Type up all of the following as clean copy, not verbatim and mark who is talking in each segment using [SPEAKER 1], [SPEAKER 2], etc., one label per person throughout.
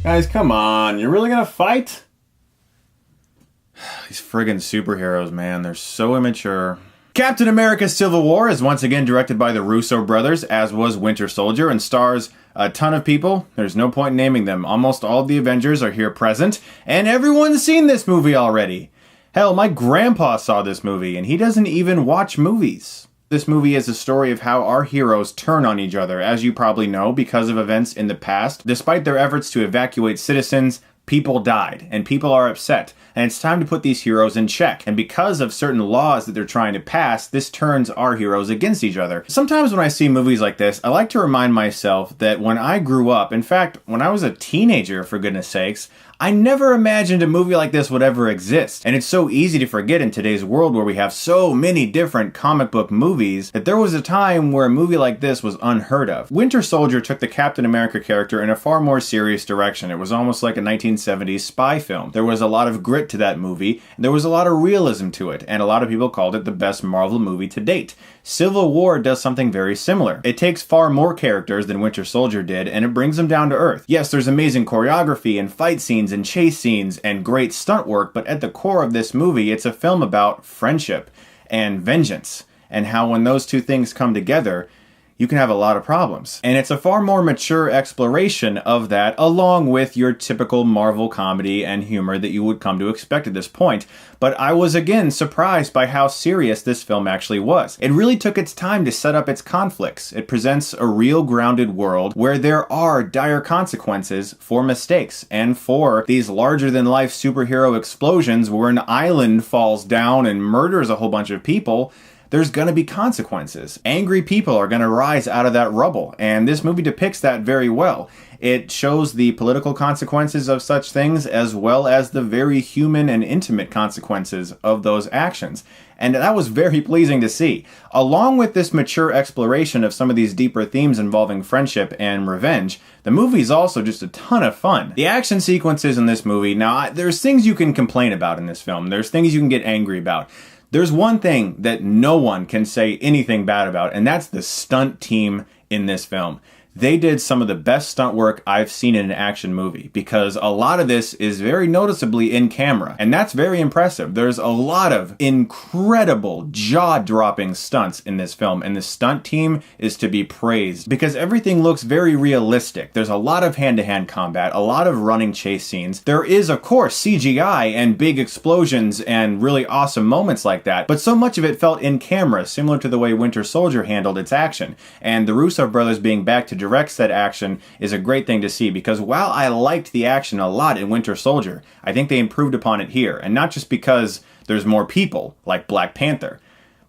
[SPEAKER 1] Guys, come on. You're really gonna fight? These friggin' superheroes, man. They're so immature. Captain America Civil War is once again directed by the Russo brothers, as was Winter Soldier, and stars a ton of people. There's no point in naming them. Almost all of the Avengers are here present, and everyone's seen this movie already. Hell, my grandpa saw this movie, and he doesn't even watch movies. This movie is a story of how our heroes turn on each other, as you probably know, because of events in the past. Despite their efforts to evacuate citizens, people died, and people are upset, and it's time to put these heroes in check. And because of certain laws that they're trying to pass, this turns our heroes against each other. Sometimes when I see movies like this, I like to remind myself that when I grew up, in fact, when I was a teenager, for goodness sakes, I never imagined a movie like this would ever exist. And it's so easy to forget in today's world where we have so many different comic book movies that there was a time where a movie like this was unheard of. Winter Soldier took the Captain America character in a far more serious direction. It was almost like a 1970s spy film. There was a lot of grit to that movie, and there was a lot of realism to it, and a lot of people called it the best Marvel movie to date. Civil War does something very similar. It takes far more characters than Winter Soldier did, and it brings them down to earth. Yes, there's amazing choreography and fight scenes and chase scenes and great stunt work, but at the core of this movie, it's a film about friendship and vengeance, and how when those two things come together, you can have a lot of problems. And it's a far more mature exploration of that, along with your typical Marvel comedy and humor that you would come to expect at this point. But I was again surprised by how serious this film actually was. It really took its time to set up its conflicts. It presents a real grounded world where there are dire consequences for mistakes and for these larger-than-life superhero explosions where an island falls down and murders a whole bunch of people. There's going to be consequences. Angry people are going to rise out of that rubble, and this movie depicts that very well. It shows the political consequences of such things as well as the very human and intimate consequences of those actions. And that was very pleasing to see. Along with this mature exploration of some of these deeper themes involving friendship and revenge, the movie's also just a ton of fun. The action sequences in this movie, now there's things you can complain about in this film. There's things you can get angry about. There's one thing that no one can say anything bad about, and that's the stunt team in this film. They did some of the best stunt work I've seen in an action movie, because a lot of this is very noticeably in camera, and that's very impressive. There's a lot of incredible, jaw-dropping stunts in this film, and the stunt team is to be praised, because everything looks very realistic. There's a lot of hand-to-hand combat, a lot of running chase scenes. There is, of course, CGI and big explosions and really awesome moments like that, but so much of it felt in camera, similar to the way Winter Soldier handled its action. And the Russo brothers being back to direct said action is a great thing to see, because while I liked the action a lot in Winter Soldier, I think they improved upon it here, and not just because there's more people, like Black Panther,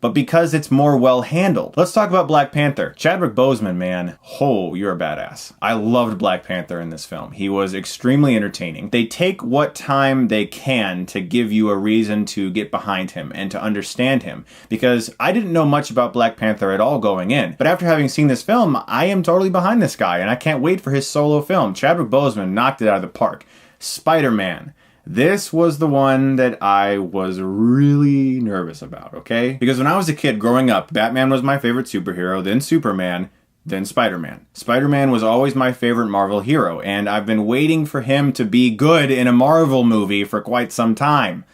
[SPEAKER 1] but because it's more well handled. Let's talk about Black Panther. Chadwick Boseman, man, oh, you're a badass. I loved Black Panther in this film. He was extremely entertaining. They take what time they can to give you a reason to get behind him and to understand him, because I didn't know much about Black Panther at all going in, but after having seen this film, I am totally behind this guy, and I can't wait for his solo film. Chadwick Boseman knocked it out of the park. Spider-Man. This was the one that I was really nervous about, okay? Because when I was a kid growing up, Batman was my favorite superhero, then Superman, then Spider-Man. Spider-Man was always my favorite Marvel hero, and I've been waiting for him to be good in a Marvel movie for quite some time.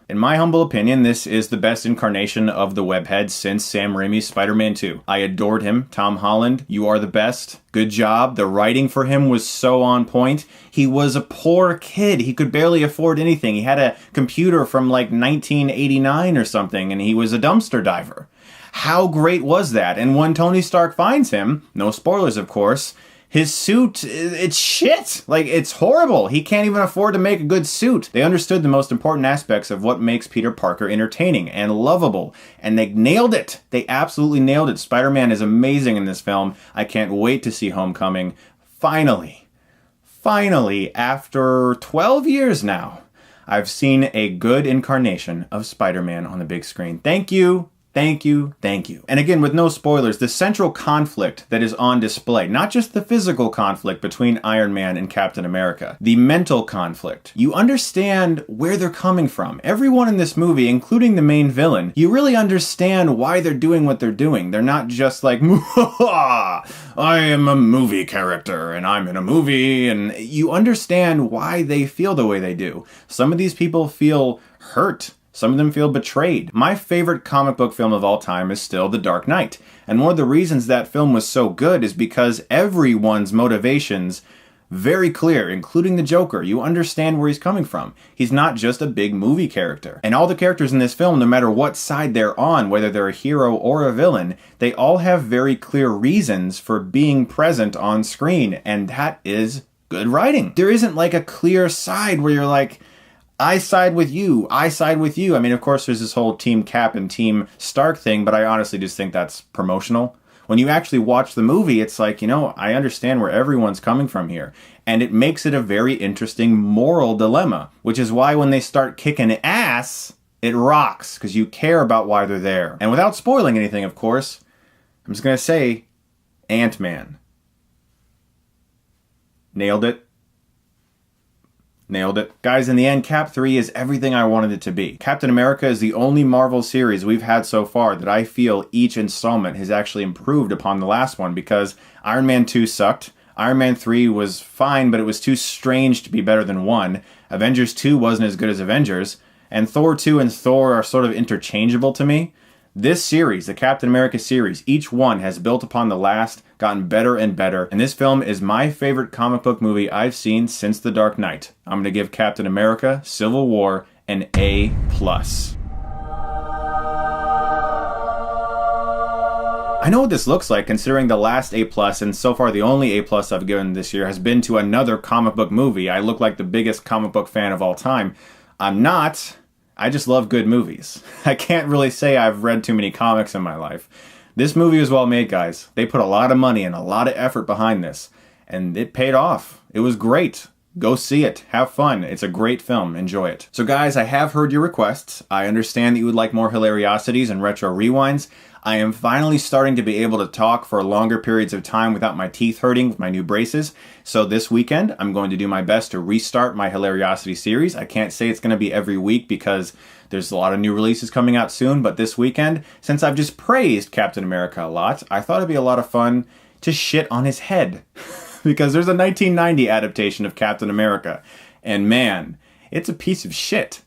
[SPEAKER 1] In my humble opinion, this is the best incarnation of the webhead since Sam Raimi's Spider-Man 2. I adored him. Tom Holland, you are the best. Good job. The writing for him was so on point. He was a poor kid. He could barely afford anything. He had a computer from like 1989 or something, and he was a dumpster diver. How great was that? And when Tony Stark finds him, no spoilers of course, his suit, it's shit. Like, it's horrible. He can't even afford to make a good suit. They understood the most important aspects of what makes Peter Parker entertaining and lovable, and they nailed it. They absolutely nailed it. Spider-Man is amazing in this film. I can't wait to see Homecoming. Finally, after 12 years now, I've seen a good incarnation of Spider-Man on the big screen. Thank you. Thank you, thank you. And again, with no spoilers, the central conflict that is on display, not just the physical conflict between Iron Man and Captain America, the mental conflict. You understand where they're coming from. Everyone in this movie, including the main villain, you really understand why they're doing what they're doing. They're not just like, I am a movie character and I'm in a movie, and you understand why they feel the way they do. Some of these people feel hurt. Some of them feel betrayed. My favorite comic book film of all time is still The Dark Knight. And one of the reasons that film was so good is because everyone's motivations very clear, including the Joker. You understand where he's coming from. He's not just a big movie character. And all the characters in this film, no matter what side they're on, whether they're a hero or a villain, they all have very clear reasons for being present on screen. And that is good writing. There isn't like a clear side where you're like, I side with you, I side with you. I mean, of course, there's this whole Team Cap and Team Stark thing, but I honestly just think that's promotional. When you actually watch the movie, it's like, I understand where everyone's coming from here. And it makes it a very interesting moral dilemma, which is why when they start kicking ass, it rocks, because you care about why they're there. And without spoiling anything, of course, I'm just going to say, Ant-Man. Nailed it. Nailed it. Guys, in the end, Cap 3 is everything I wanted it to be. Captain America is the only Marvel series we've had so far that I feel each installment has actually improved upon the last one, because Iron Man 2 sucked. Iron Man 3 was fine, but it was too strange to be better than 1. Avengers 2 wasn't as good as Avengers. And Thor 2 and Thor are sort of interchangeable to me. This series, the Captain America series, each one has built upon the last, gotten better and better, and this film is my favorite comic book movie I've seen since The Dark Knight. I'm going to give Captain America Civil War an A+. I know what this looks like, considering the last A+, and so far the only A+ I've given this year has been to another comic book movie. I look like the biggest comic book fan of all time. I'm not. I just love good movies. I can't really say I've read too many comics in my life. This movie was well made, guys. They put a lot of money and a lot of effort behind this, and it paid off. It was great. Go see it. Have fun. It's a great film. Enjoy it. So guys, I have heard your requests. I understand that you would like more hilariosities and retro rewinds. I am finally starting to be able to talk for longer periods of time without my teeth hurting with my new braces. So this weekend, I'm going to do my best to restart my Hilariosity series. I can't say it's going to be every week because there's a lot of new releases coming out soon, but this weekend, since I've just praised Captain America a lot, I thought it'd be a lot of fun to shit on his head. Because there's a 1990 adaptation of Captain America, and man, it's a piece of shit.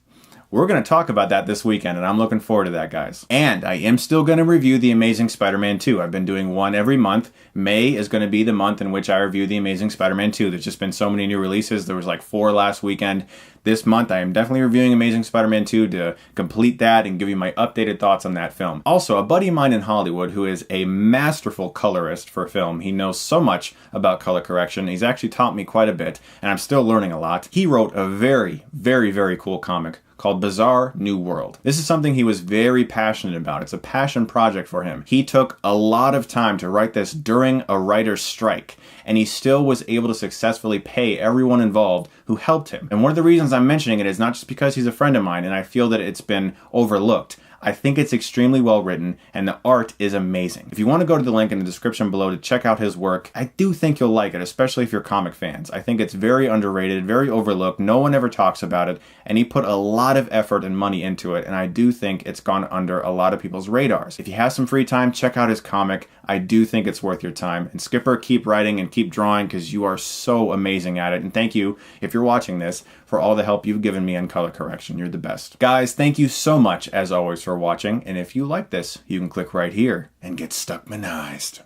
[SPEAKER 1] We're going to talk about that this weekend, and I'm looking forward to that, guys. And I am still going to review The Amazing Spider-Man 2. I've been doing one every month. May is going to be the month in which I review The Amazing Spider-Man 2. There's just been so many new releases. There was like 4 last weekend. This month, I am definitely reviewing Amazing Spider-Man 2 to complete that and give you my updated thoughts on that film. Also, a buddy of mine in Hollywood who is a masterful colorist for film. He knows so much about color correction. He's actually taught me quite a bit, and I'm still learning a lot. He wrote a very, very, very cool comic called Bizarre New World. This is something he was very passionate about. It's a passion project for him. He took a lot of time to write this during a writer's strike, and he still was able to successfully pay everyone involved who helped him. And one of the reasons I'm mentioning it is not just because he's a friend of mine and I feel that it's been overlooked. I think it's extremely well written, and the art is amazing. If you want to go to the link in the description below to check out his work, I do think you'll like it, especially if you're comic fans. I think it's very underrated, very overlooked, no one ever talks about it, and he put a lot of effort and money into it, and I do think it's gone under a lot of people's radars. If you have some free time, check out his comic. I do think it's worth your time. And Skipper, keep writing and keep drawing because you are so amazing at it. And thank you, if you're watching this, for all the help you've given me in color correction. You're the best. Guys, thank you so much, as always, for watching. And if you like this, you can click right here and get Stuckmanized.